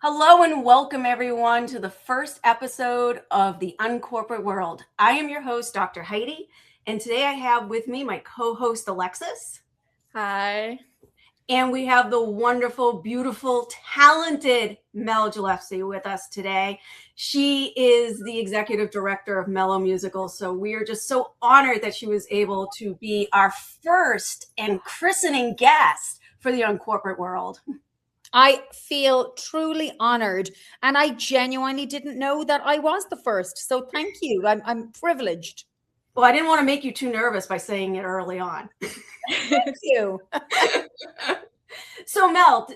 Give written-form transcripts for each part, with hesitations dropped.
Hello and welcome everyone to the first episode of the Uncorporate World. I am your host, Dr. Heidi, and today I have with me my co-host, Alexis. Hi. And we have the wonderful, beautiful, talented Mel Gillespie with us today. She is the executive director of Mellow Musical, so we are just so honored that she was able to be our first and christening guest for the Uncorporate World. I feel truly honored, and I genuinely didn't know that I was the first. So thank you. I'm privileged. Well, I didn't want to make you too nervous by saying it early on. Thank you. So Mel,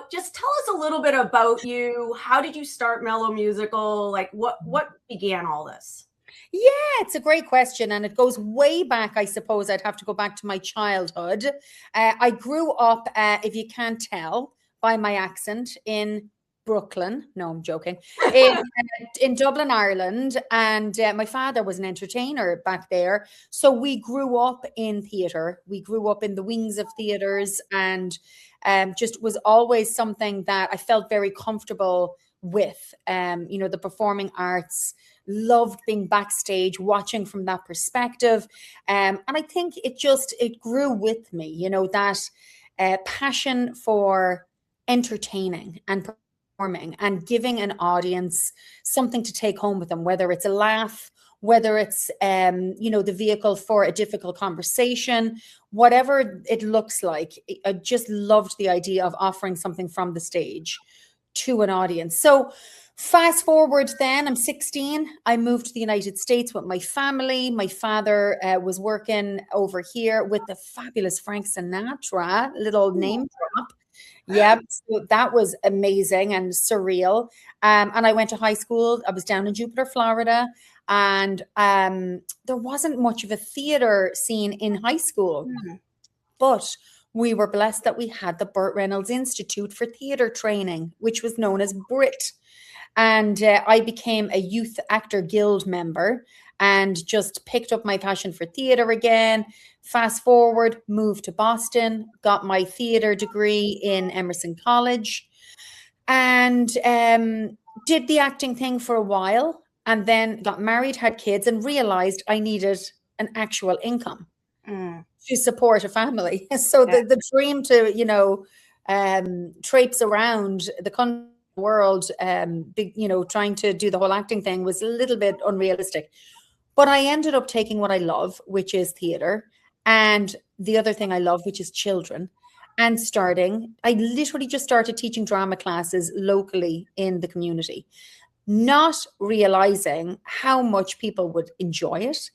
just tell us a little bit about you. How did you start Mellow Musical? Like what began all this? Yeah, it's a great question, and it goes way back. I suppose I'd have to go back to my childhood. I grew up, if you can't tell by my accent, in Brooklyn. No, I'm joking. In Dublin, Ireland, and my father was an entertainer back there. So we grew up in theatre. We grew up in the wings of theatres, and just was always something that I felt very comfortable with. The performing arts. Loved being backstage, watching from that perspective, and I think it grew with me. That passion for entertaining and performing and giving an audience something to take home with them, whether it's a laugh, whether it's the vehicle for a difficult conversation, whatever it looks like. I just loved the idea of offering something from the stage to an audience. So fast forward then, I'm 16. I moved to the United States with my family. My father was working over here with the fabulous Frank Sinatra, little name drop. Yeah, so that was amazing and surreal. And I went to high school. I was down in Jupiter, Florida, and there wasn't much of a theater scene in high school. But we were blessed that we had the Burt Reynolds Institute for Theatre Training, which was known as BRIT. And I became a Youth Actor Guild member and just picked up my passion for theater again. Fast forward, moved to Boston, got my theater degree in Emerson College, and did the acting thing for a while, and then got married, had kids, and realized I needed an actual income to support a family. So the dream to, traipse around the country, world, trying to do the whole acting thing was a little bit unrealistic. But I ended up taking what I love, which is theater, and the other thing I love, which is children, and I literally just started teaching drama classes locally in the community, not realizing how much people would enjoy it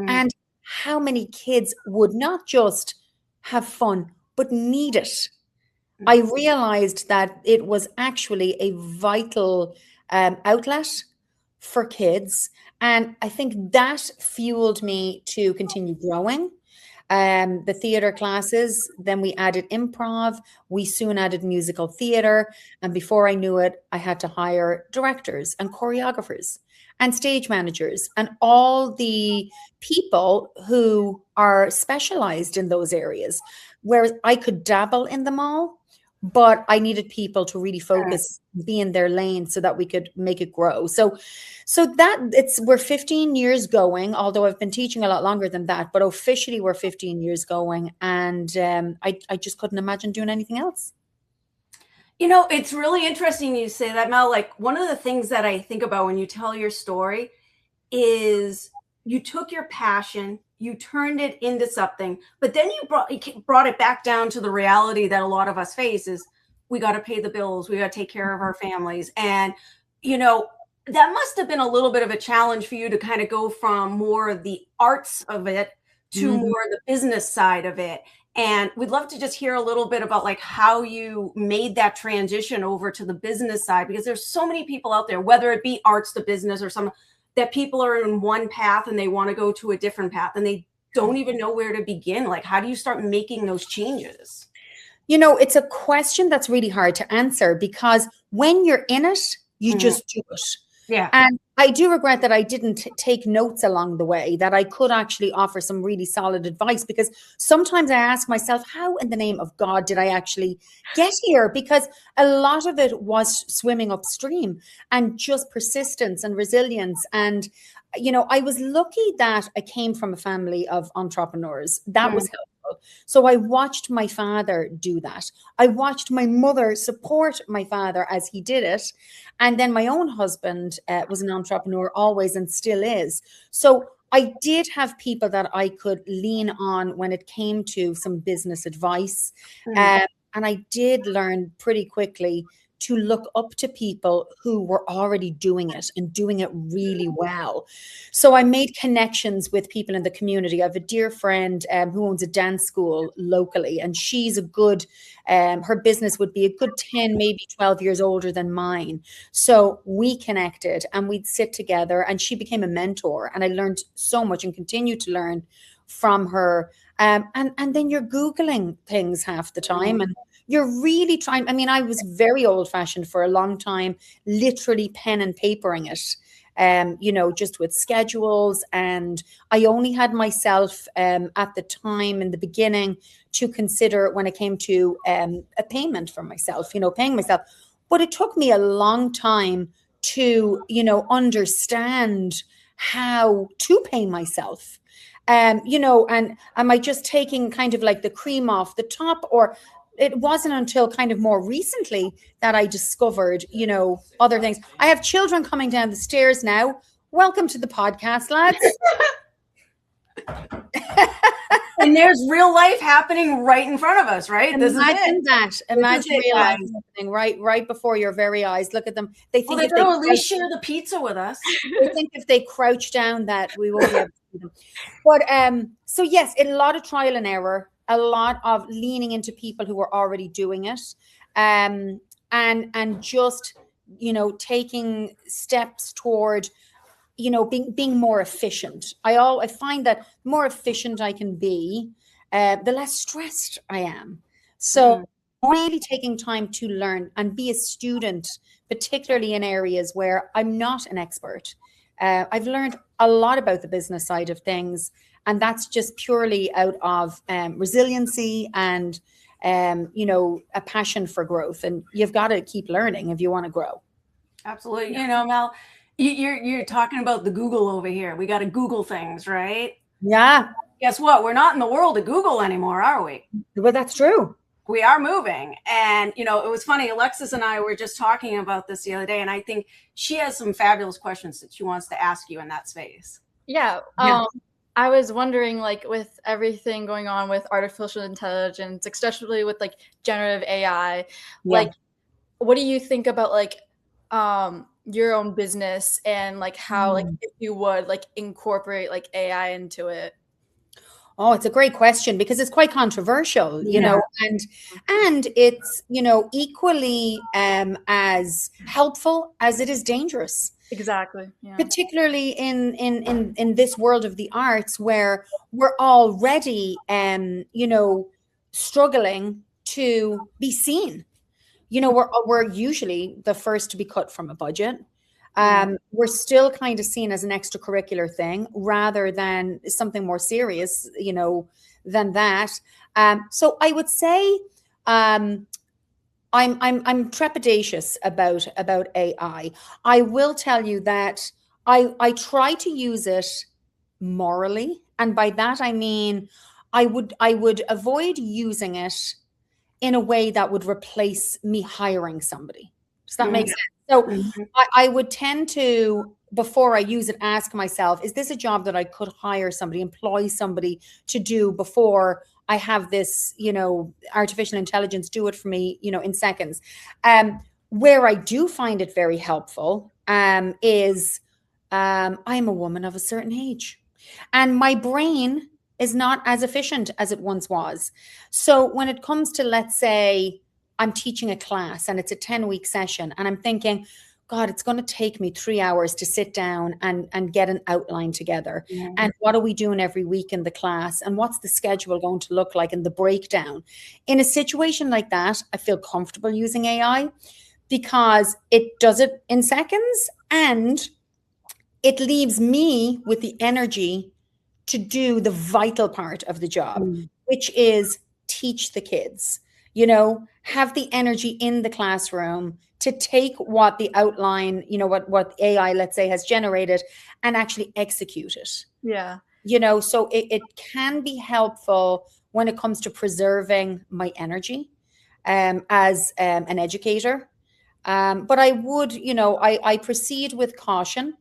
and how many kids would not just have fun, but need it. I realized that it was actually a vital outlet for kids. And I think that fueled me to continue growing. The theater classes, then we added improv, we soon added musical theater. And before I knew it, I had to hire directors and choreographers and stage managers and all the people who are specialized in those areres, whereas I could dabble in them all, but I needed people to really focus, be in their lane so that we could make it grow. So we're 15 years going, although I've been teaching a lot longer than that, but officially we're 15 years going. And I just couldn't imagine doing anything else. It's really interesting you say that, Mel. Like one of the things that I think about when you tell your story is you took your passion, you turned it into something, but then you brought it back down to the reality that a lot of us face is we got to pay the bills, we got to take care of our families. And, that must have been a little bit of a challenge for you to kind of go from more of the arts of it to more of the business side of it. And we'd love to just hear a little bit about like how you made that transition over to the business side, because there's so many people out there, whether it be arts to business or some, that people are in one path and they want to go to a different path and they don't even know where to begin. Like, how do you start making those changes? It's a question that's really hard to answer because when you're in it, you just do it. Yeah. And I do regret that I didn't take notes along the way, that I could actually offer some really solid advice, because sometimes I ask myself, how in the name of God did I actually get here? Because a lot of it was swimming upstream and just persistence and resilience. And, I was lucky that I came from a family of entrepreneurs. That was helpful. So I watched my father do that. I watched my mother support my father as he did it. And then my own husband was an entrepreneur always and still is. So I did have people that I could lean on when it came to some business advice. And I did learn pretty quickly to look up to people who were already doing it and doing it really well. So I made connections with people in the community. I have a dear friend who owns a dance school locally, and she's a good, her business would be a good 10, maybe 12 years older than mine. So we connected and we'd sit together, and she became a mentor. And I learned so much and continue to learn from her. And then you're Googling things half the time, and you're really trying. I mean, I was very old fashioned for a long time, literally pen and papering it, just with schedules. And I only had myself at the time in the beginning to consider when it came to a payment for myself, paying myself. But it took me a long time to, understand how to pay myself. And am I just taking kind of like the cream off the top? Or it wasn't until kind of more recently that I discovered, other things. I have children coming down the stairs now. Welcome to the podcast, lads. And there's real life happening right in front of us, right? Imagine that. Imagine real life happening right before your very eyes. Look at them. They think if they'll at least share the pizza with us. They think if they crouch down that we won't be able to see them. But so yes, a lot of trial and error, a lot of leaning into people who were already doing it, and just taking steps toward being more efficient. I find that the more efficient I can be, the less stressed I am. So really taking time to learn and be a student, particularly in areas where I'm not an expert. I've learned a lot about the business side of things, and that's just purely out of resiliency and a passion for growth. And you've got to keep learning if you want to grow. Absolutely. Mel, you're talking about the Google over here. We got to Google things, right? Yeah. Guess what? We're not in the world of Google anymore, are we? Well, that's true. We are moving. And, it was funny. Alexis and I were just talking about this the other day, and I think she has some fabulous questions that she wants to ask you in that space. Yeah. I was wondering, like, with everything going on with artificial intelligence, especially with like generative AI, like, what do you think about like your own business and like how like if you would like incorporate like AI into it? Oh, it's a great question because it's quite controversial, and it's, equally as helpful as it is dangerous. Exactly. Yeah. Particularly in this world of the arts where we're already, struggling to be seen. We're usually the first to be cut from a budget. We're still kind of seen as an extracurricular thing rather than something more serious, than that. So I would say I'm trepidatious about AI. I will tell you that I try to use it morally, and by that I mean I would avoid using it in a way that would replace me hiring somebody. Does that make sense? So I would tend to, before I use it, ask myself, is this a job that I could hire somebody, employ somebody to do before I have this, artificial intelligence do it for me, in seconds. Where I do find it very helpful is I'm a woman of a certain age, and my brain is not as efficient as it once was. So when it comes to, let's say, I'm teaching a class and it's a 10-week session, and I'm thinking, God, it's going to take me 3 hours to sit down and get an outline together. And what are we doing every week in the class? And what's the schedule going to look like in the breakdown? In a situation like that, I feel comfortable using AI because it does it in seconds, and it leaves me with the energy to do the vital part of the job, which is teach the kids, you know, have the energy in the classroom to take what the outline, you know, what AI, let's say, has generated and actually execute it. Yeah. You know, so it can be helpful when it comes to preserving my energy as an educator. But I would, you know, I proceed with caution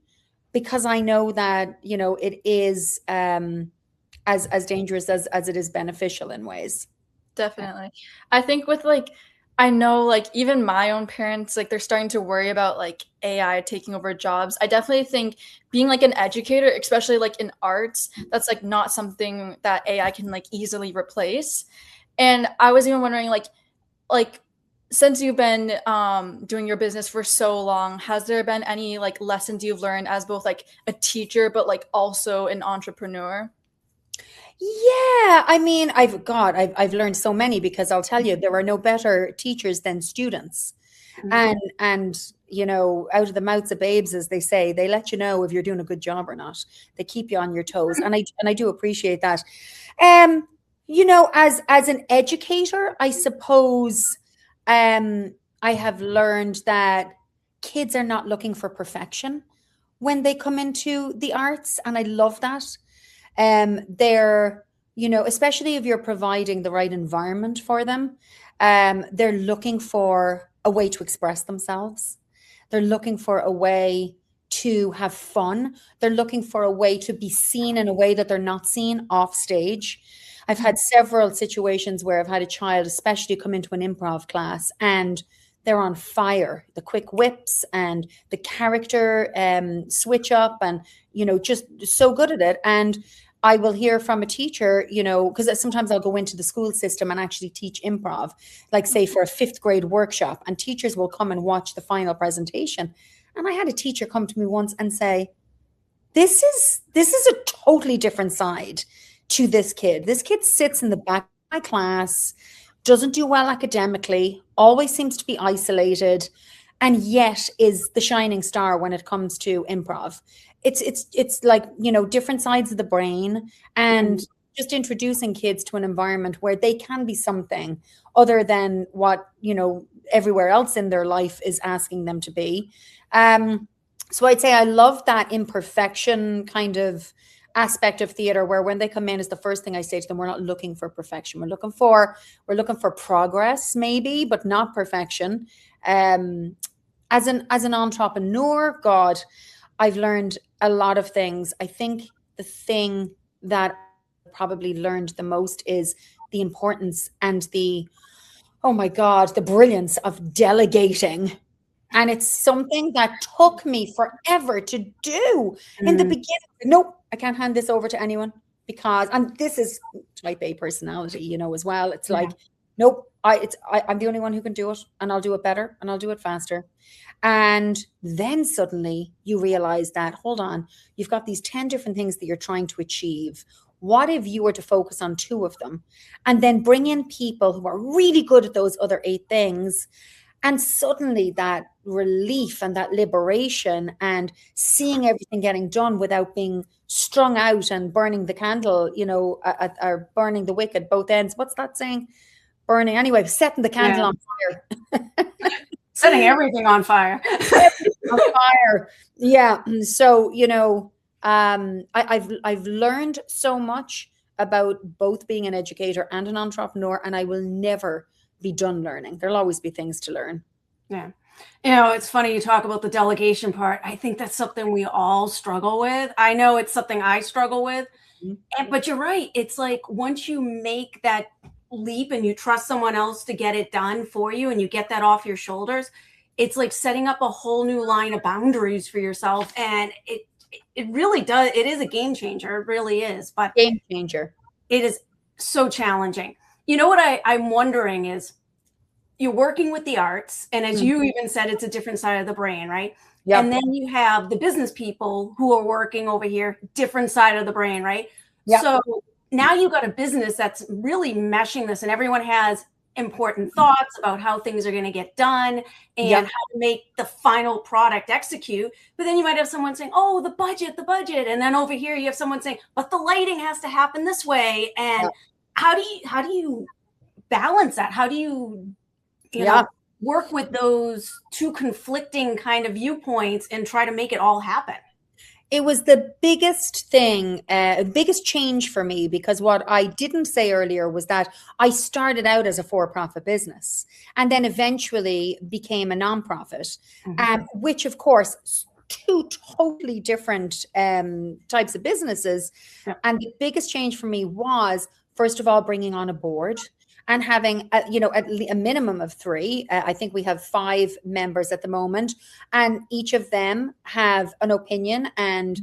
because I know that, you know, it is as dangerous as it is beneficial in ways. Definitely. I think with like, I know like even my own parents, like they're starting to worry about like AI taking over jobs. I definitely think being like an educator, especially like in arts, that's like not something that AI can like easily replace. And I was even wondering like since you've been doing your business for so long, has there been any like lessons you've learned as both like a teacher, but like also an entrepreneur? Yeah, I mean, I've learned so many because I'll tell you, there are no better teachers than students. And you know, out of the mouths of babes, as they say, they let you know if you're doing a good job or not. They keep you on your toes, and I do appreciate that. You know, as an educator, I suppose, I have learned that kids are not looking for perfection when they come into the arts, and I love that. They're, you know, especially if you're providing the right environment for them, they're looking for a way to express themselves. They're looking for a way to have fun. They're looking for a way to be seen in a way that they're not seen off stage. I've had several situations where I've had a child, especially, come into an improv class and they're on fire. The quick whips and the character switch up, and you know, just so good at it. And I will hear from a teacher, you know, because sometimes I'll go into the school system and actually teach improv, like say for a 5th grade workshop, and teachers will come and watch the final presentation. And I had a teacher come to me once and say, this is a totally different side to this kid. This kid sits in the back of my class, doesn't do well academically, always seems to be isolated, and yet is the shining star when it comes to improv. It's like, you know, different sides of the brain, and just introducing kids to an environment where they can be something other than what, you know, everywhere else in their life is asking them to be. So I'd say I love that imperfection kind of aspect of theater, where when they come in, is the first thing I say to them, we're not looking for perfection. We're looking for progress, maybe, but not perfection. As an entrepreneur, God, I've learned a lot of things. I think the thing that I probably learned the most is the importance and the, oh my God, the brilliance of delegating. And it's something that took me forever to do in the beginning. Nope, I can't hand this over to anyone because, and this is type A personality, you know, as well. It's like, nope, I'm the only one who can do it, and I'll do it better and I'll do it faster. And then suddenly you realize that, hold on, you've got these 10 different things that you're trying to achieve. What if you were to focus on 2 of them and then bring in people who are really good at those other 8 things? And suddenly that relief and that liberation and seeing everything getting done without being strung out and burning the candle, you know, or burning the wick at both ends. What's that saying? Burning, anyway, setting the candle on fire. Setting everything on fire. On fire. Yeah. So, you know, I've learned so much about both being an educator and an entrepreneur, and I will never be done learning. There'll always be things to learn. Yeah. You know, it's funny you talk about the delegation part. I think that's something we all struggle with. I know it's something I struggle with, but you're right. It's like once you make that leap and you trust someone else to get it done for you and you get that off your shoulders, it's like setting up a whole new line of boundaries for yourself. And it really does. It is a game changer. It really is. But game changer. It is so challenging. You know what I'm wondering is, you're working with the arts, and as you even said, it's a different side of the brain, right? Yep. And then you have the business people who are working over here, different side of the brain, right? Yep. So now you've got a business that's really meshing this, and everyone has important thoughts about how things are going to get done and Yep. how to make the final product execute. But then you might have someone saying, oh, the budget. And then over here you have someone saying, but the lighting has to happen this way. And Yep. how do you balance that? How do you Yeah. know, work with those two conflicting kind of viewpoints and try to make it all happen? It was the biggest thing, biggest change for me, because what I didn't say earlier was that I started out as a for-profit business and then eventually became a nonprofit, which of course, two totally different types of businesses. Yeah. And the biggest change for me was, first of all, bringing on a board and having a minimum of 3. I think we have 5 members at the moment, and each of them have an opinion and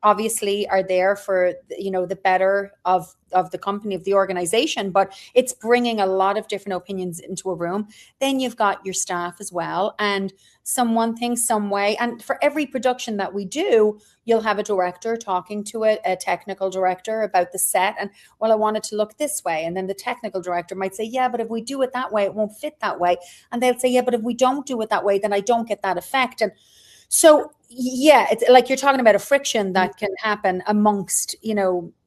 obviously are there for the better of the company, of the organization. But it's bringing a lot of different opinions into a room. Then you've got your staff as well, and someone thinks some way. And for every production that we do, you'll have a director talking to a technical director about the set, and, well, I want it to look this way. And then the technical director might say, yeah, but if we do it that way, it won't fit that way. And they'll say, yeah, but if we don't do it that way, then I don't get that effect. And so, yeah, it's like you're talking about a friction that can happen amongst,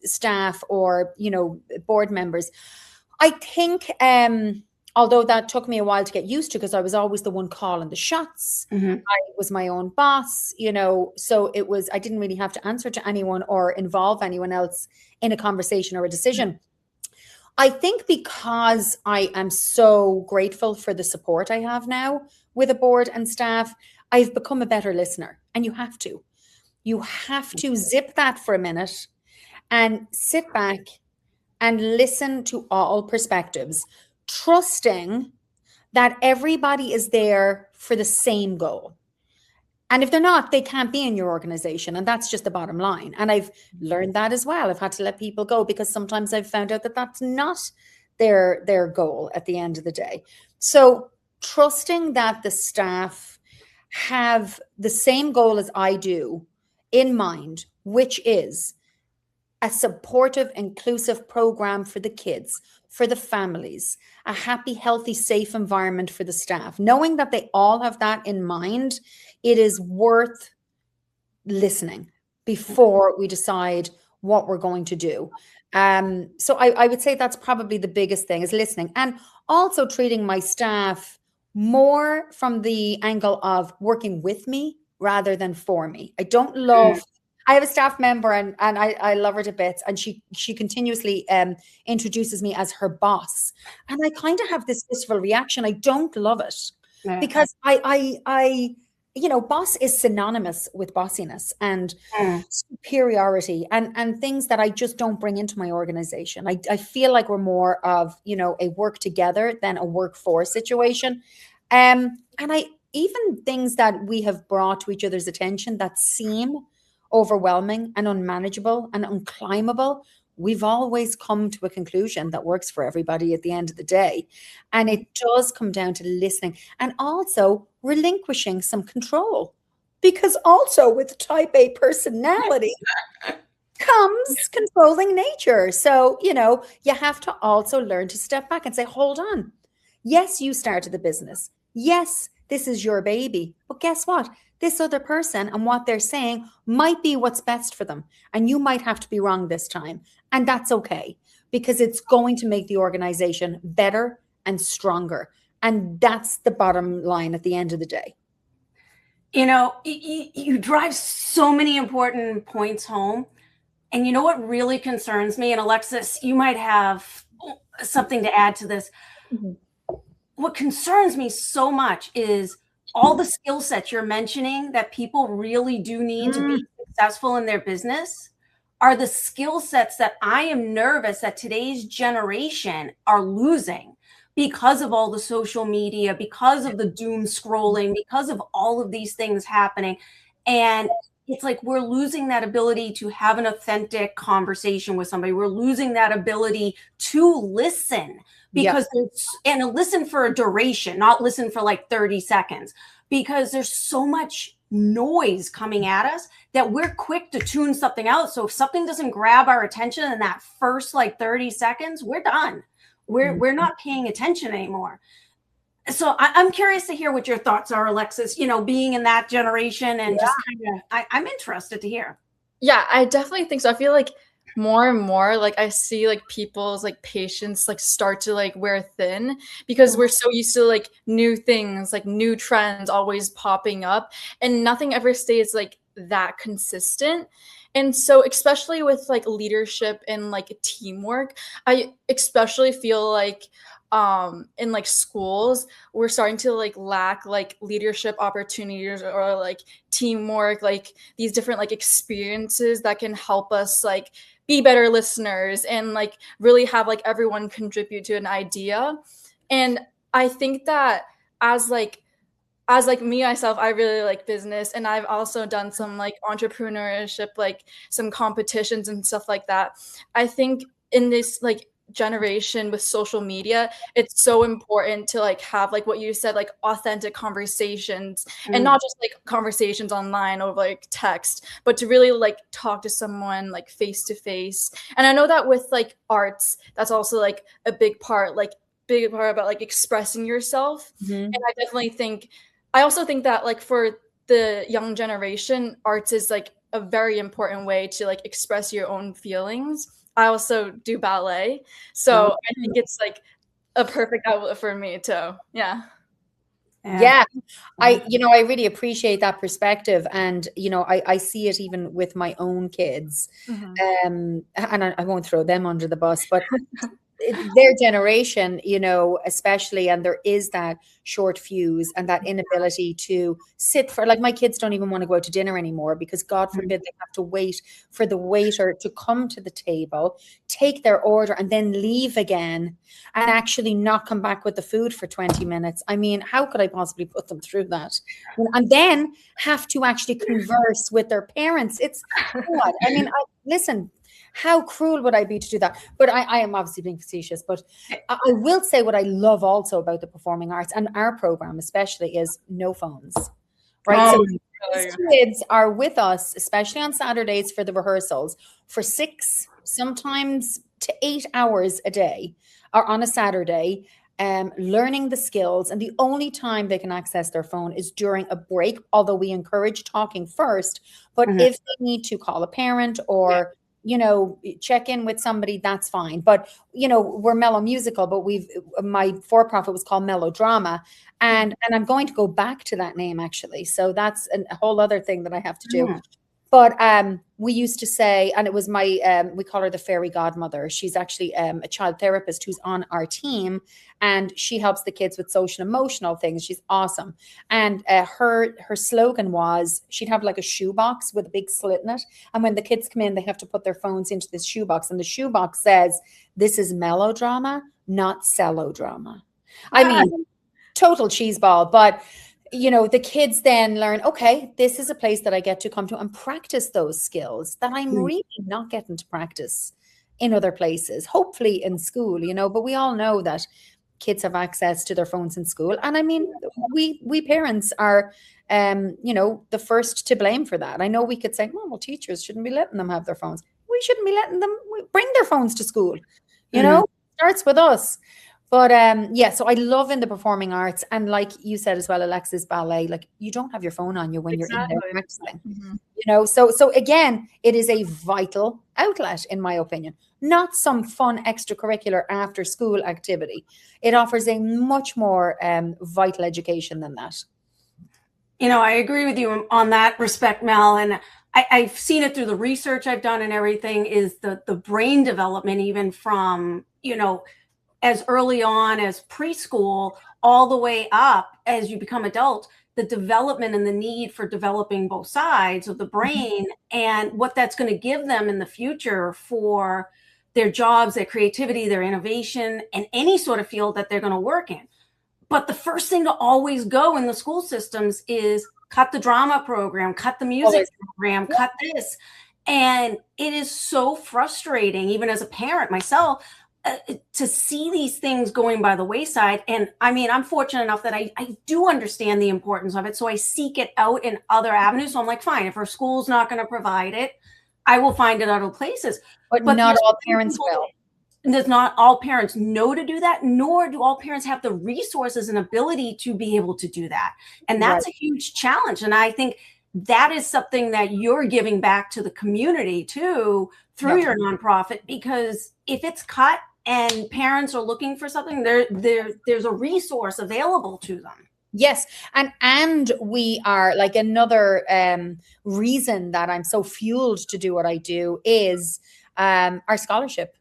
staff or, board members. I think, although that took me a while to get used to, because I was always the one calling the shots. I was my own boss, so I didn't really have to answer to anyone or involve anyone else in a conversation or a decision. I think because I am so grateful for the support I have now with a board and staff, I've become a better listener. And you have to zip that for a minute and sit back and listen to all perspectives, trusting that everybody is there for the same goal. And if they're not, they can't be in your organization. And that's just the bottom line. And I've learned that as well. I've had to let people go because sometimes I've found out that that's not their goal at the end of the day. So trusting that the staff have the same goal as I do in mind, which is a supportive, inclusive program for the kids, for the families, a happy, healthy, safe environment for the staff. Knowing that they all have that in mind, it is worth listening before we decide what we're going to do. So I would say that's probably the biggest thing, is listening, and also treating my staff more from the angle of working with me rather than for me. I have a staff member and I love her to bits, and she continuously introduces me as her boss. And I kind of have this visceral reaction. I don't love it because I boss is synonymous with bossiness and superiority and things that I just don't bring into my organization. I feel like we're more of, a work together than a work for situation. And even things that we have brought to each other's attention that seem overwhelming and unmanageable and unclimbable, we've always come to a conclusion that works for everybody at the end of the day. And it does come down to listening and also relinquishing some control, because also with type A personality comes controlling nature. So, you have to also learn to step back and say, hold on. Yes, you started the business. Yes, this is your baby. But guess what? This other person and what they're saying might be what's best for them. And you might have to be wrong this time. And that's okay, because it's going to make the organization better and stronger. And that's the bottom line at the end of the day. You drive so many important points home. And you know what really concerns me? And Alexis, you might have something to add to this. Mm-hmm. What concerns me so much is all the skill sets you're mentioning that people really do need to be successful in their business are the skill sets that I am nervous that today's generation are losing because of all the social media, because of the doom scrolling, because of all of these things happening. And it's like we're losing that ability to have an authentic conversation with somebody. We're losing that ability to listen. Because and listen for a duration, not listen for like 30 seconds, because there's so much noise coming at us that we're quick to tune something out. So if something doesn't grab our attention in that first like 30 seconds, we're done. We're not paying attention anymore. So I'm curious to hear what your thoughts are, Alexis, being in that generation and just kind of, I'm interested to hear. Yeah, I definitely think so. I feel like more and more, like I see like people's like patience like start to like wear thin because we're so used to like new things, like new trends always popping up, and nothing ever stays like that consistent. And so especially with like leadership and like teamwork, I especially feel like in like schools we're starting to like lack like leadership opportunities or like teamwork, like these different like experiences that can help us like be better listeners and like really have like everyone contribute to an idea. And I think that as like me myself, I really like business, and I've also done some like entrepreneurship, like some competitions and stuff like that. I think in this like generation with social media, it's so important to like have like what you said, like authentic conversations, and not just like conversations online or like text, but to really like talk to someone like face to face. And I know that with like arts, that's also like a big part about like expressing yourself. And I also think that like for the young generation, arts is like a very important way to like express your own feelings. I also do ballet, so I think it's like a perfect outlet for me too. Yeah. Yeah. I really appreciate that perspective. And, I see it even with my own kids. And I won't throw them under the bus, but their generation, especially, and there is that short fuse and that inability to sit for, like, my kids don't even want to go out to dinner anymore because God forbid they have to wait for the waiter to come to the table, take their order, and then leave again and actually not come back with the food for 20 minutes. I mean, how could I possibly put them through that? And then have to actually converse with their parents. It's God. I mean, listen, how cruel would I be to do that? But I am obviously being facetious, but I will say what I love also about the performing arts and our program especially is no phones, right? So these kids are with us, especially on Saturdays for the rehearsals, for 6, sometimes to 8 hours a day, or on a Saturday, learning the skills. And the only time they can access their phone is during a break, although we encourage talking first. But if they need to call a parent or check in with somebody, that's fine. But, we're Mellow Musical, but my for-profit was called Melodrama. And I'm going to go back to that name actually. So that's a whole other thing that I have to do. But we used to say, and it was we call her the fairy godmother. She's actually a child therapist who's on our team, and she helps the kids with social emotional things. She's awesome. And her slogan was, she'd have like a shoebox with a big slit in it. And when the kids come in, they have to put their phones into this shoebox. And the shoebox says, "This is melodrama, not cellodrama." I mean, total cheeseball, but the kids then learn, okay, this is a place that I get to come to and practice those skills that I'm really not getting to practice in other places, hopefully in school, but we all know that kids have access to their phones in school. And I mean, we parents are, the first to blame for that. I know we could say, well, teachers shouldn't be letting them have their phones. We shouldn't be letting them bring their phones to school. Starts with us. But so I love in the performing arts, and like you said as well, Alexis, ballet, like you don't have your phone on you when you're in there practicing. So again, it is a vital outlet, in my opinion, not some fun extracurricular after school activity. It offers a much more vital education than that. I agree with you on that respect, Mel, and I've seen it through the research I've done and everything, is the brain development, even from as early on as preschool all the way up as you become adult, the development and the need for developing both sides of the brain and what that's going to give them in the future for their jobs, their creativity, their innovation, and any sort of field that they're going to work in. But the first thing to always go in the school systems is cut the drama program, cut the music program, cut this. And it is so frustrating, even as a parent myself, to see these things going by the wayside. And I mean, I'm fortunate enough that I do understand the importance of it. So I seek it out in other avenues. So I'm like, fine, if our school's not going to provide it, I will find it other places. But not all parents will. does not all parents know to do that, nor do all parents have the resources and ability to be able to do that. And that's a huge challenge. And I think that is something that you're giving back to the community too through your nonprofit, because if it's cut and parents are looking for something, there's a resource available to them. Yes. And we are, like, another reason that I'm so fueled to do what I do is our scholarship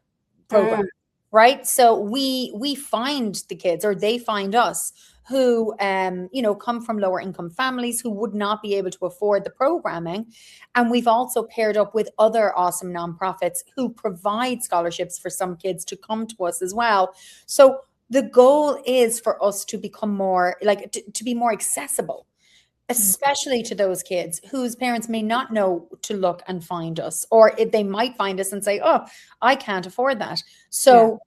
program, right? So we find the kids, or they find us, who come from lower income families who would not be able to afford the programming. And we've also paired up with other awesome nonprofits who provide scholarships for some kids to come to us as well. So the goal is for us to become more, like, to be more accessible, especially to those kids whose parents may not know to look and find us, or if they might find us and say, oh, I can't afford that. So,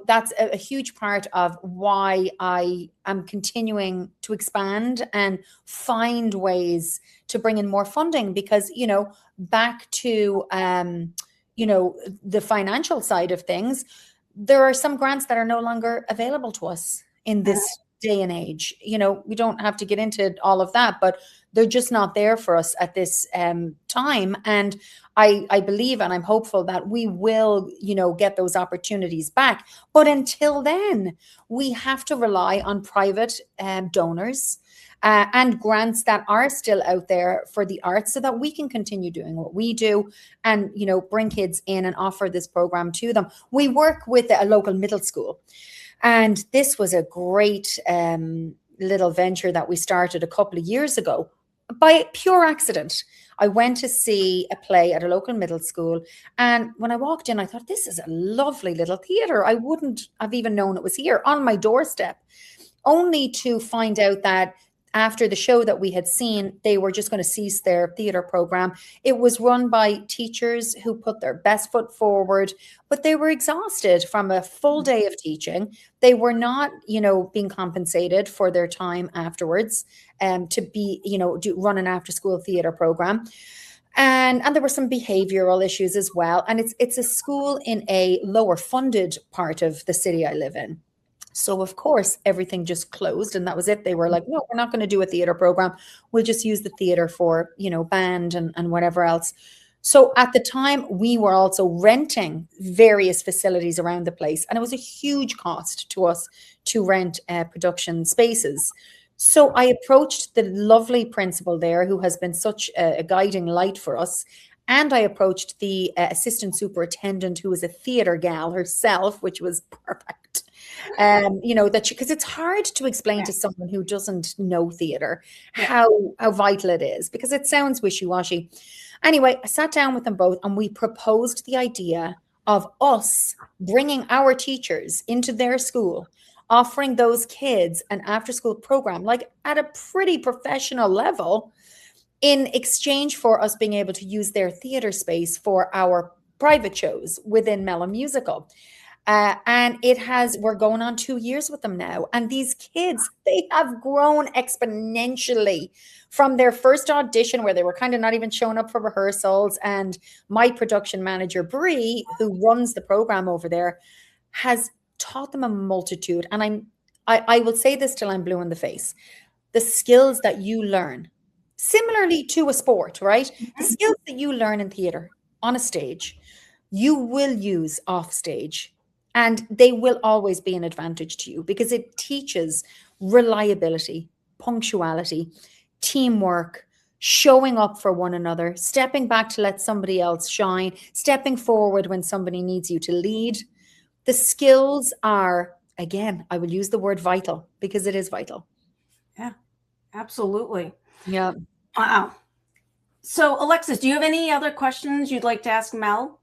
that's a huge part of why I am continuing to expand and find ways to bring in more funding, because, back to, the financial side of things, there are some grants that are no longer available to us in this day and age. We don't have to get into all of that, but they're just not there for us at this time. And I believe, and I'm hopeful that we will, get those opportunities back. But until then, we have to rely on private donors and grants that are still out there for the arts, so that we can continue doing what we do and, bring kids in and offer this program to them. We work with a local middle school, and this was a great little venture that we started a couple of years ago by pure accident. I went to see a play at a local middle school, and when I walked in, I thought, this is a lovely little theater. I wouldn't have even known it was here on my doorstep, only to find out that after the show that we had seen, they were just going to cease their theater program. It was run by teachers who put their best foot forward, but they were exhausted from a full day of teaching. They were not, being compensated for their time afterwards to be, run an after school theater program. And there were some behavioral issues as well. And it's a school in a lower funded part of the city I live in. So, of course, everything just closed, and that was it. They were like, no, we're not going to do a theater program. We'll just use the theater for, band and whatever else. So at the time, we were also renting various facilities around the place, and it was a huge cost to us to rent production spaces. So I approached the lovely principal there, who has been such a guiding light for us. And I approached the assistant superintendent, who was a theater gal herself, which was perfect. Because it's hard to explain to someone who doesn't know theater how vital it is, because it sounds wishy-washy. Anyway, I sat down with them both, and we proposed the idea of us bringing our teachers into their school, offering those kids an after-school program, like at a pretty professional level, in exchange for us being able to use their theater space for our private shows within Mel Musical. And we're going on 2 years with them now. And these kids, they have grown exponentially from their first audition, where they were kind of not even showing up for rehearsals. And my production manager, Bree, who runs the program over there, has taught them a multitude. And I will say this till I'm blue in the face. The skills that you learn, similarly to a sport, right? The skills that you learn in theater on a stage, you will use off stage. And they will always be an advantage to you, because it teaches reliability, punctuality, teamwork, showing up for one another, stepping back to let somebody else shine, stepping forward when somebody needs you to lead. The skills are, again, I will use the word vital, because it is vital. Yeah, absolutely. Yeah. Wow. So, Alexis, do you have any other questions you'd like to ask Mel?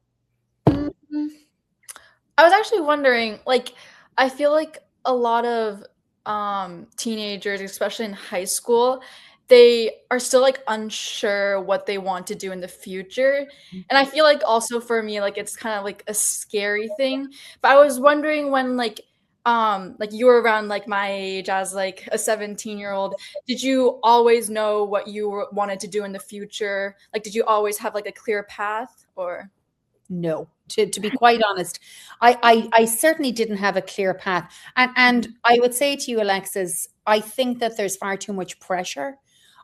I was actually wondering, like, I feel like a lot of teenagers, especially in high school, they are still like unsure what they want to do in the future. And I feel like also for me, like, it's kind of like a scary thing. But I was wondering, when like you were around like my age as like a 17-year-old, did you always know what you wanted to do in the future? Like, did you always have like a clear path, or? No. to be quite honest. I certainly didn't have a clear path. And I would say to you, Alexis, I think that there's far too much pressure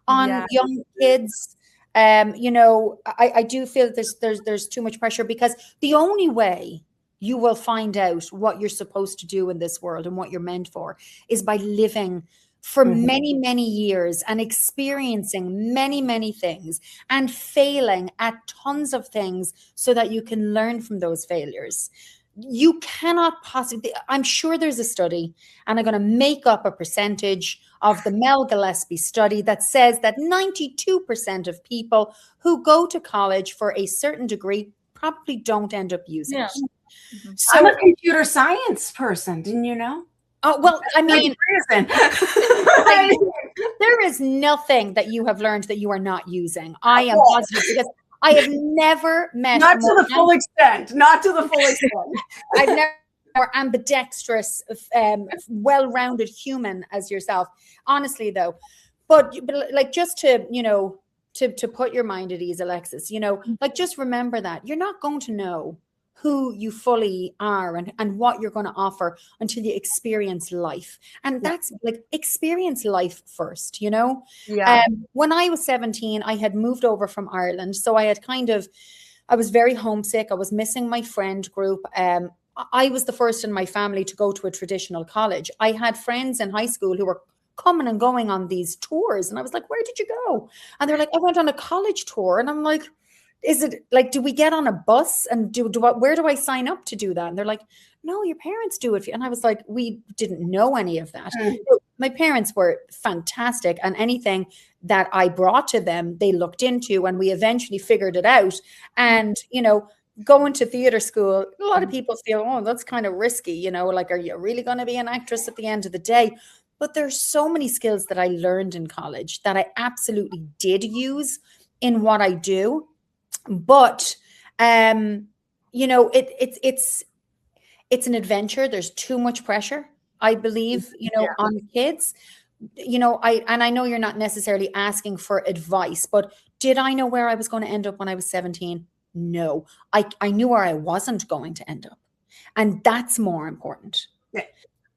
on young kids. You know, I do feel there's too much pressure, because the only way you will find out what you're supposed to do in this world and what you're meant for is by living for many, many years and experiencing many, many things and failing at tons of things so that you can learn from those failures. You cannot possibly, I'm sure there's a study, and I'm going to make up a percentage of the Mel Gillespie study that says that 92% of people who go to college for a certain degree probably don't end up using it. So, I'm a computer science person. Didn't you know? Oh, well, I mean, there is nothing that you have learned that you are not using. I am positive, because I have never met. Not to the full extent. Not to the full extent. I've never more ambidextrous, well-rounded human as yourself. Honestly, though, but like, just to, you know, to put your mind at ease, Alexis, you know, like, just remember that you're not going to know who you fully are and what you're going to offer until you experience life. And that's like, experience life first, you know? When I was 17, I had moved over from Ireland. So I was very homesick. I was missing my friend group. I was the first in my family to go to a traditional college. I had friends in high school who were coming and going on these tours. And I was like, where did you go? And they're like, I went on a college tour. And I'm like, is it like, do we get on a bus and where do I sign up to do that? And they're like, no, your parents do it. And I was like, we didn't know any of that. My parents were fantastic, and anything that I brought to them, they looked into, and we eventually figured it out. And, you know, going to theater school, a lot of people feel, oh, that's kind of risky, you know, like, are you really going to be an actress at the end of the day? But there's so many skills that I learned in college that I absolutely did use in what I do. But, you know, it's an adventure. There's too much pressure, I believe, you know, on kids. You know, I know you're not necessarily asking for advice, but did I know where I was going to end up when I was 17? No, I knew where I wasn't going to end up. And that's more important.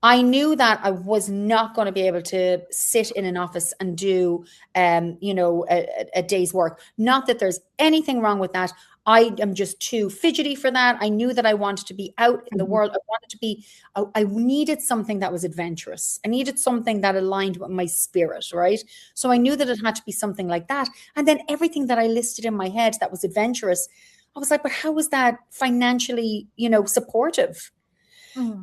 I knew that I was not going to be able to sit in an office and do, you know, a day's work. Not that there's anything wrong with that. I am just too fidgety for that. I knew that I wanted to be out in the world. I wanted to be, I needed something that was adventurous. I needed something that aligned with my spirit, right? So I knew that it had to be something like that. And then everything that I listed in my head that was adventurous, I was like, but how was that financially, you know, supportive?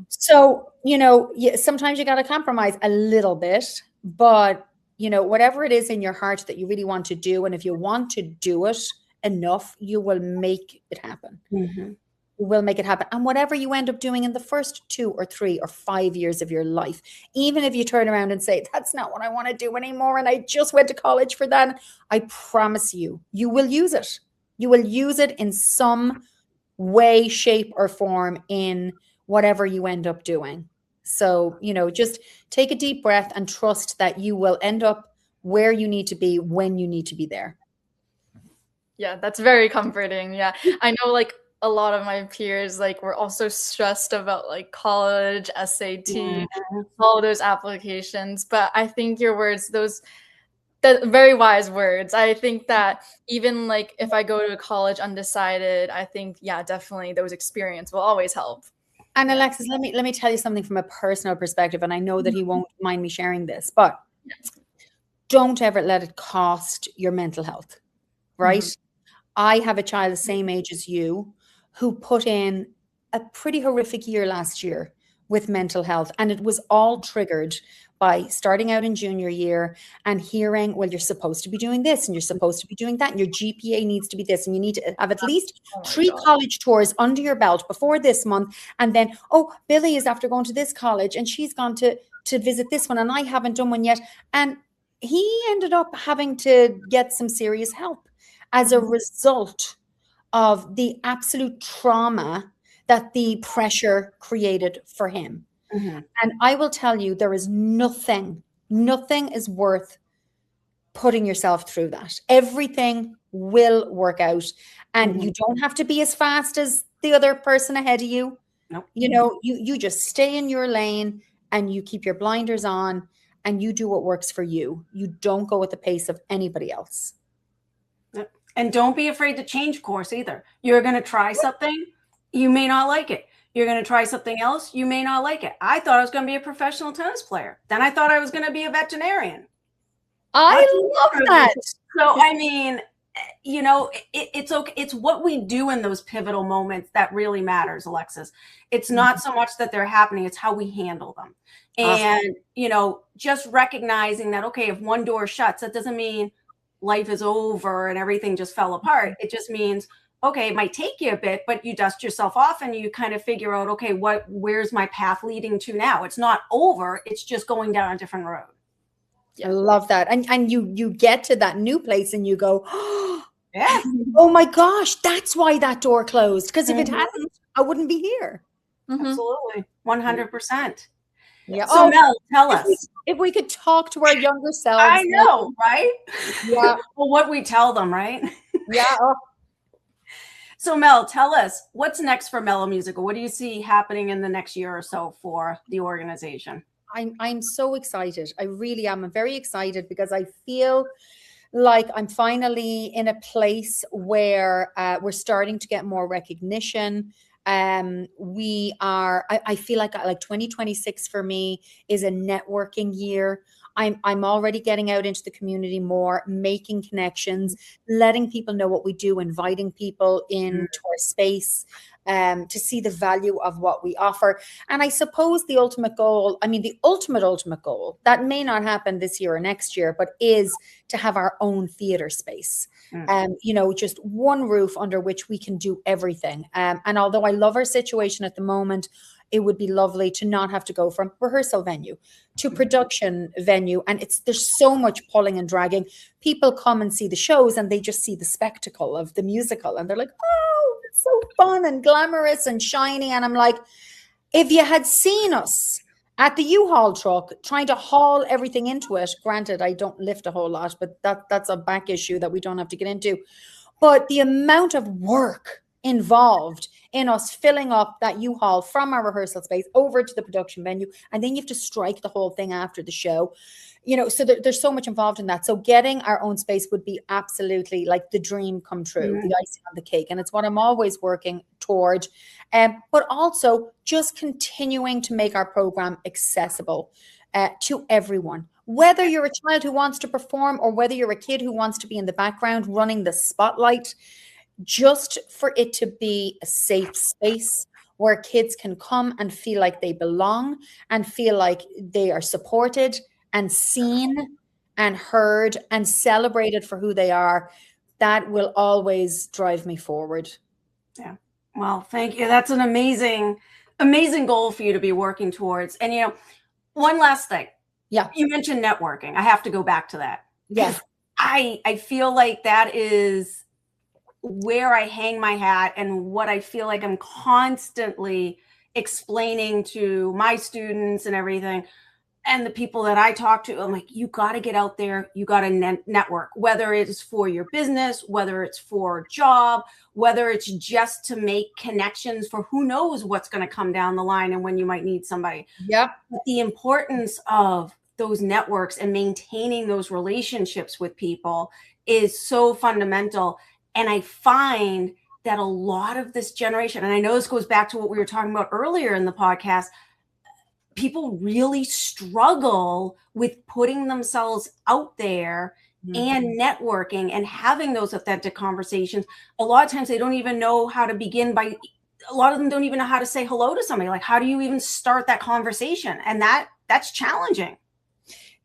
So, you know, sometimes you got to compromise a little bit, but, you know, whatever it is in your heart that you really want to do, and if you want to do it enough, you will make it happen. You will make it happen. And whatever you end up doing in the first 2 or 3 or 5 years of your life, even if you turn around and say, that's not what I want to do anymore, and I just went to college for that, I promise you, you will use it. You will use it in some way, shape, or form in whatever you end up doing. So, you know, just take a deep breath and trust that you will end up where you need to be when you need to be there. Yeah, that's very comforting. Yeah. I know, like, a lot of my peers, like, were also stressed about, like, college, SAT, all those applications. But I think your words, the very wise words. I think that even, like, if I go to college undecided, I think, yeah, definitely those experience will always help. And Alexis, let me tell you something from a personal perspective, and I know that he won't mind me sharing this, but don't ever let it cost your mental health, right? I have a child the same age as you who put in a pretty horrific year last year with mental health, and it was all triggered by starting out in junior year and hearing, well, you're supposed to be doing this and you're supposed to be doing that, and your GPA needs to be this, and you need to have at least 3 college tours under your belt before this month. And then, oh, Billy is after going to this college and she's gone to visit this one and I haven't done one yet. And he ended up having to get some serious help as a result of the absolute trauma that the pressure created for him. And I will tell you, there is nothing is worth putting yourself through that. Everything will work out, and you don't have to be as fast as the other person ahead of you. Nope. You know, you just stay in your lane and you keep your blinders on and you do what works for you. You don't go at the pace of anybody else. And don't be afraid to change course either. You're going to try something, you may not like it. You're going to try something else, you may not like it. I thought I was going to be a professional tennis player. Then I thought I was going to be a veterinarian. I love that. So, I mean, you know, it's okay. It's what we do in those pivotal moments that really matters, Alexis. It's not so much that they're happening, it's how we handle them. And, you know, just recognizing that, okay, if one door shuts, that doesn't mean life is over and everything just fell apart. It just means, okay, it might take you a bit, but you dust yourself off and you kind of figure out, okay, where's my path leading to now? It's not over. It's just going down a different road. I love that. And you get to that new place and you go, oh, yeah, oh my gosh, that's why that door closed. Because if it hadn't, I wouldn't be here. Absolutely. 100%. Yeah. So Mel, tell us. If we could talk to our younger selves. I know, right? Yeah. Well, what we tell them, right? Yeah. So Mel, tell us, what's next for Mellow Musical? What do you see happening in the next year or so for the organization? I'm so excited. I really am. I'm very excited because I feel like I'm finally in a place where we're starting to get more recognition. I feel like 2026 for me is a networking year. I'm already getting out into the community more, making connections, letting people know what we do, inviting people into our space to see the value of what we offer. And I suppose the ultimate goal, the ultimate goal that may not happen this year or next year, but is to have our own theater space. Just one roof under which we can do everything. And although I love our situation at the moment, it would be lovely to not have to go from rehearsal venue to production venue. And there's so much pulling and dragging. People come and see the shows and they just see the spectacle of the musical and they're like, oh, it's so fun and glamorous and shiny. And I'm like, if you had seen us at the U-Haul truck trying to haul everything into it, granted, I don't lift a whole lot, but that's a back issue that we don't have to get into. But the amount of work involved in us filling up that U-Haul from our rehearsal space over to the production venue, and then you have to strike the whole thing after the show, so there's so much involved in that. So getting our own space would be absolutely like the dream come true, the icing on the cake. And it's what I'm always working toward. But also just continuing to make our program accessible to everyone. Whether you're a child who wants to perform or whether you're a kid who wants to be in the background running the spotlight, just for it to be a safe space where kids can come and feel like they belong and feel like they are supported and seen and heard and celebrated for who they are, that will always drive me forward. Yeah. Well, thank you. That's an amazing, amazing goal for you to be working towards. And, one last thing. Yeah. You mentioned networking. I have to go back to that. Yes. I feel like that is where I hang my hat and what I feel like I'm constantly explaining to my students and everything. And the people that I talk to, I'm like, you got to get out there. You got to network, whether it's for your business, whether it's for a job, whether it's just to make connections for who knows what's going to come down the line and when you might need somebody. Yep. But the importance of those networks and maintaining those relationships with people is so fundamental. And I find that a lot of this generation, and I know this goes back to what we were talking about earlier in the podcast, people really struggle with putting themselves out there and networking and having those authentic conversations. A lot of times they don't even know how to begin a lot of them don't even know how to say hello to somebody. Like, how do you even start that conversation? And that's challenging.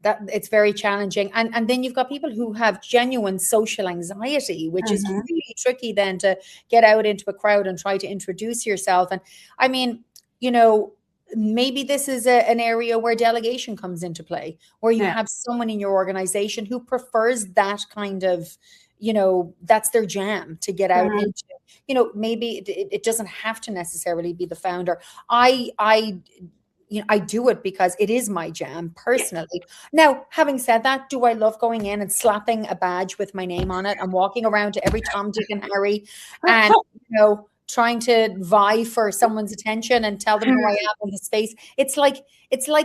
That it's very challenging. And then you've got people who have genuine social anxiety, which is really tricky then to get out into a crowd and try to introduce yourself. And maybe this is an area where delegation comes into play, where you have someone in your organization who prefers that kind of, that's their jam to get out into, maybe it doesn't have to necessarily be the founder. I do it because it is my jam personally. Now, having said that, do I love going in and slapping a badge with my name on it and walking around to every Tom, Dick, and Harry and, trying to vie for someone's attention and tell them who I am in the space. It's like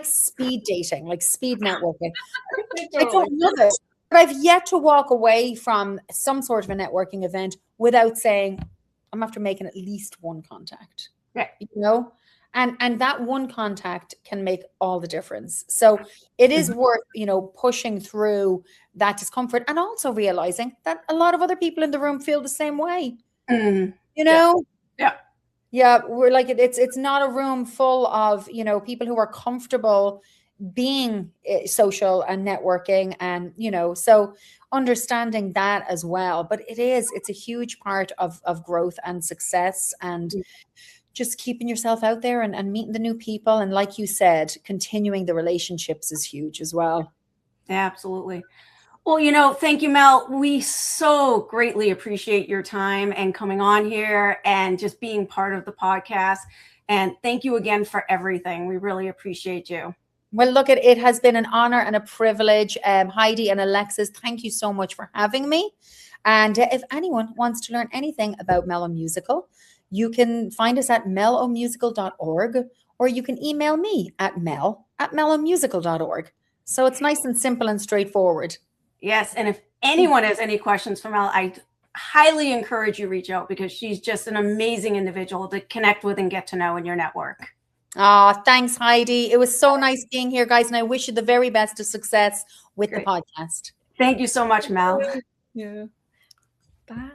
speed dating, like speed networking. I don't love it. But I've yet to walk away from some sort of a networking event without saying, I'm after making at least one contact. Yeah. You know? And that one contact can make all the difference. So it is worth, you know, pushing through that discomfort and also realizing that a lot of other people in the room feel the same way. You know? Yeah. We're like, it's not a room full of, you know, people who are comfortable being social and networking, and, you know, so understanding that as well. But it's a huge part of growth and success, and just keeping yourself out there and meeting the new people. And like you said, continuing the relationships is huge as well. Absolutely. Well, you know, thank you, Mel. We so greatly appreciate your time and coming on here and just being part of the podcast. And thank you again for everything. We really appreciate you. Well, look, it has been an honor and a privilege. Heidi and Alexis, thank you so much for having me. And if anyone wants to learn anything about Mellow Musical, you can find us at mellomusical.org, or you can email me at mel@mellowmusical.org. So it's nice and simple and straightforward. Yes. And if anyone has any questions for Mel, I highly encourage you reach out, because she's just an amazing individual to connect with and get to know in your network. Thanks, Heidi. It was so nice being here, guys. And I wish you the very best of success with the podcast. Thank you so much, Mel. Yeah. Bye.